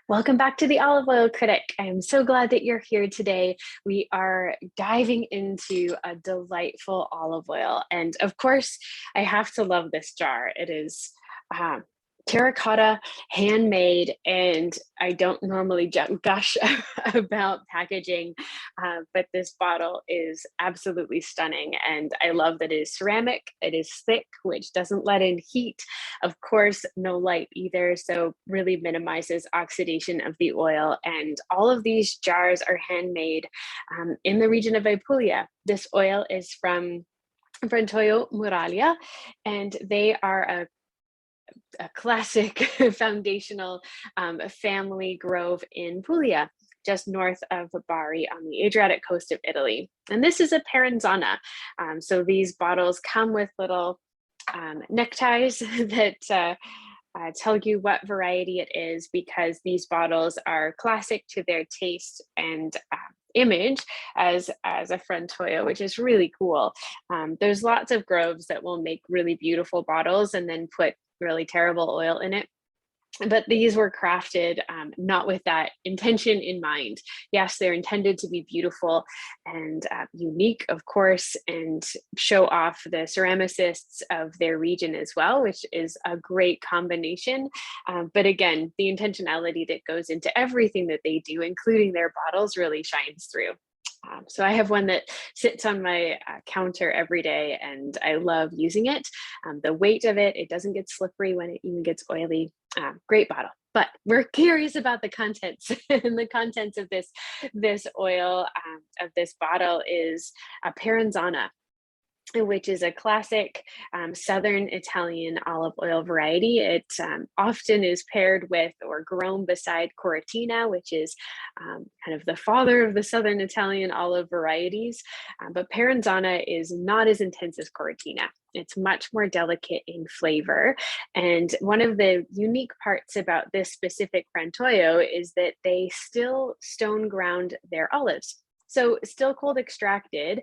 Welcome back to the Olive Oil Critic. I am so glad that you're here today. We are diving into a delightful olive oil. And of course, I have to love this jar. It is terracotta, handmade, and I don't normally gush about packaging, but this bottle is absolutely stunning. And I love that it is ceramic, it is thick, which doesn't let in heat. Of course, no light either, so really minimizes oxidation of the oil. And all of these jars are handmade in the region of Apuglia. This oil is from Frantoio, Muraglia, and they are a classic foundational family grove in Puglia, just north of Bari on the Adriatic coast of Italy. And this is a Peranzana. So these bottles come with little neckties that tell you what variety it is, because these bottles are classic to their taste and image as a Frantoio, which is really cool. There's lots of groves that will make really beautiful bottles and then put really terrible oil in it. But these were crafted not with that intention in mind. Yes, they're intended to be beautiful and unique, of course, and show off the ceramicists of their region as well, which is a great combination. But again, the intentionality that goes into everything that they do, including their bottles, really shines through. So I have one that sits on my counter every day, and I love using it. The weight of it, it doesn't get slippery when it even gets oily. Great bottle. But we're curious about the contents. And the contents of this oil, of this bottle, is a Peranzana, which is a classic Southern Italian olive oil variety. It often is paired with or grown beside Coritina, which is kind of the father of the Southern Italian olive varieties. But Peranzana is not as intense as Coritina. It's much more delicate in flavor. And one of the unique parts about this specific Frantoio is that they still stone ground their olives. So still cold extracted,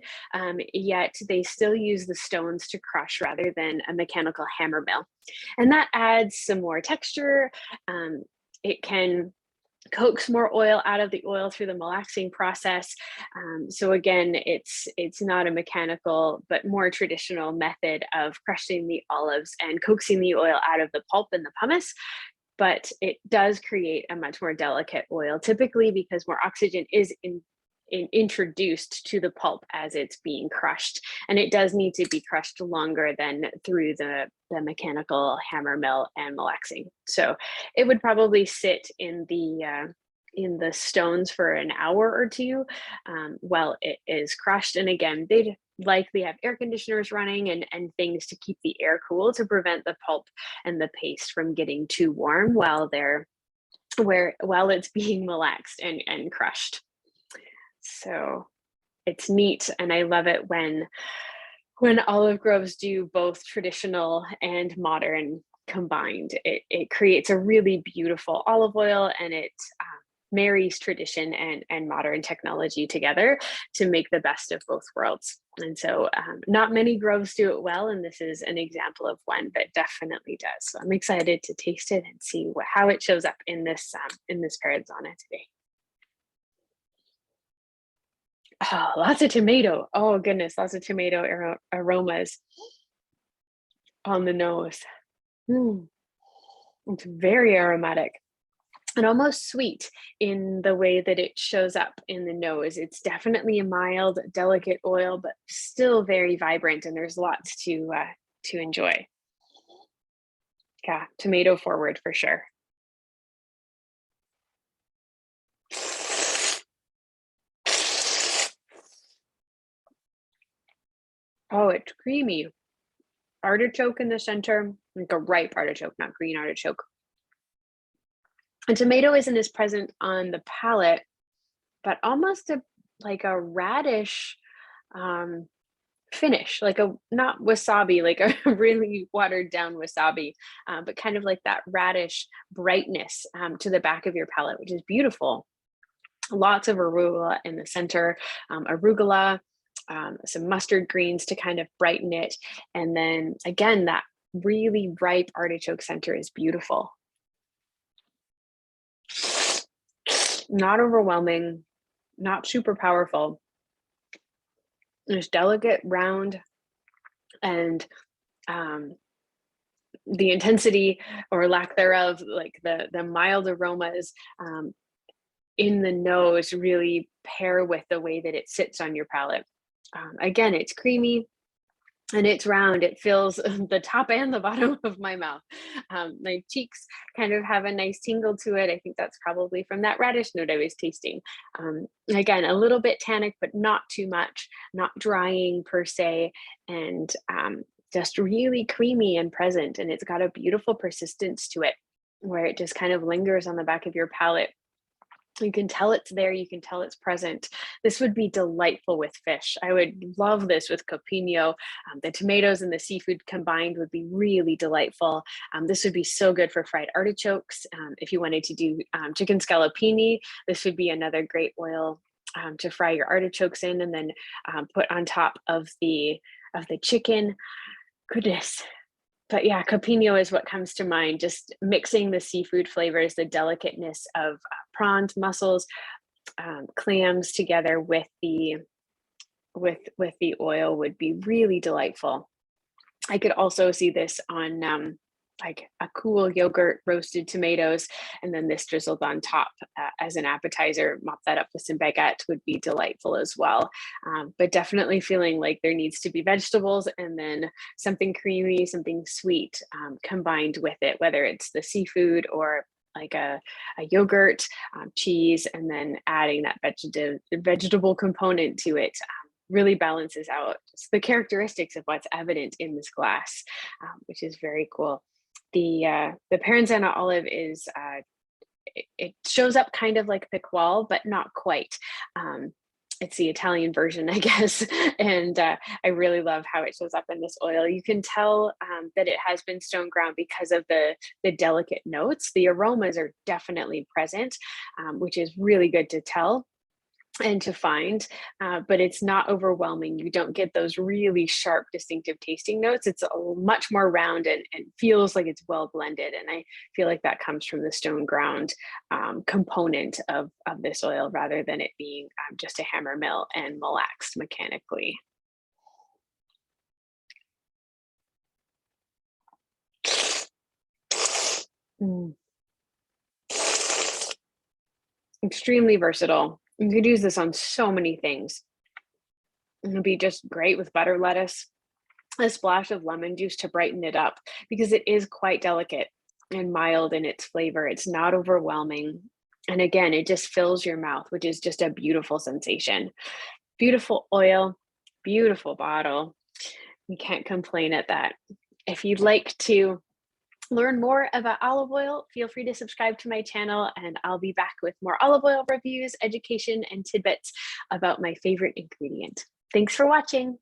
yet they still use the stones to crush rather than a mechanical hammer mill. And that adds some more texture. It can coax more oil out of the oil through the malaxing process. So again, it's not a mechanical, but more traditional method of crushing the olives and coaxing the oil out of the pulp and the pumice. But it does create a much more delicate oil, typically because more oxygen is introduced to the pulp as it's being crushed, and it does need to be crushed longer than through the mechanical hammer mill and malaxing. So it would probably sit in the stones for an hour or two while it is crushed. And again, they'd likely have air conditioners running and things to keep the air cool to prevent the pulp and the paste from getting too warm while it's being malaxed and crushed. So it's neat, and I love it when olive groves do both traditional and modern combined. It creates a really beautiful olive oil, and it marries tradition and modern technology together to make the best of both worlds. And so not many groves do it well, and this is an example of one that definitely does. So I'm excited to taste it and see how it shows up in this Peranzana today. Oh, lots of tomato. Oh goodness, lots of tomato aromas on the nose. It's very aromatic and almost sweet in the way that it shows up in the nose. It's definitely a mild, delicate oil, but still very vibrant, and there's lots to enjoy. Yeah, tomato forward for sure. Oh, it's creamy. Artichoke in the center, like a ripe artichoke, not green artichoke. And tomato isn't as present on the palate, but almost like a radish finish, like not wasabi, like a really watered down wasabi, but kind of like that radish brightness to the back of your palate, which is beautiful. Lots of arugula in the center, arugula, some mustard greens to kind of brighten it. And then again, that really ripe artichoke center is beautiful. not overwhelming, not super powerful. Just delicate, round, and um, the intensity or lack thereof, like the mild aromas in the nose really pair with the way that it sits on your palate. Again, it's creamy and it's round. It fills the top and the bottom of my mouth. My cheeks kind of have a nice tingle to it. I think that's probably from that radish note I was tasting. Again, a little bit tannic, but not too much, not drying per se, and just really creamy and present. And it's got a beautiful persistence to it where it just kind of lingers on the back of your palate. You can tell it's there, you can tell it's present. This would be delightful with fish. I would love this with copino. The tomatoes and the seafood combined would be really delightful. This would be so good for fried artichokes. If you wanted to do chicken scallopini, this would be another great oil to fry your artichokes in, and then put on top of the chicken. Goodness. But yeah, copino is what comes to mind, just mixing the seafood flavors, the delicateness of prawns, mussels, clams together with the oil would be really delightful. I could also see this on like a cool yogurt, roasted tomatoes, and then this drizzled on top as an appetizer. Mop that up with some baguette would be delightful as well. But definitely feeling like there needs to be vegetables and then something creamy, something sweet combined with it, whether it's the seafood or like a yogurt, cheese, and then adding that vegetable component to it. Really balances out the characteristics of what's evident in this glass, which is very cool. The Peranzana olive is it shows up kind of like piqual, but not quite. It's the Italian version, I guess, and I really love how it shows up in this oil. You can tell that it has been stone ground because of the delicate notes. The aromas are definitely present, which is really good to tell and to find, but it's not overwhelming. You don't get those really sharp, distinctive tasting notes. It's much more round and feels like it's well blended. And I feel like that comes from the stone ground component of this oil rather than it being just a hammer mill and malaxed mechanically. Mm. Extremely versatile. You could use this on so many things. It would be just great with butter lettuce, a splash of lemon juice to brighten it up because it is quite delicate and mild in its flavor. It's not overwhelming. And again, it just fills your mouth, which is just a beautiful sensation. Beautiful oil, beautiful bottle. You can't complain at that. If you'd like to learn more about olive oil, feel free to subscribe to my channel, and I'll be back with more olive oil reviews, education, and tidbits about my favorite ingredient. Thanks for watching.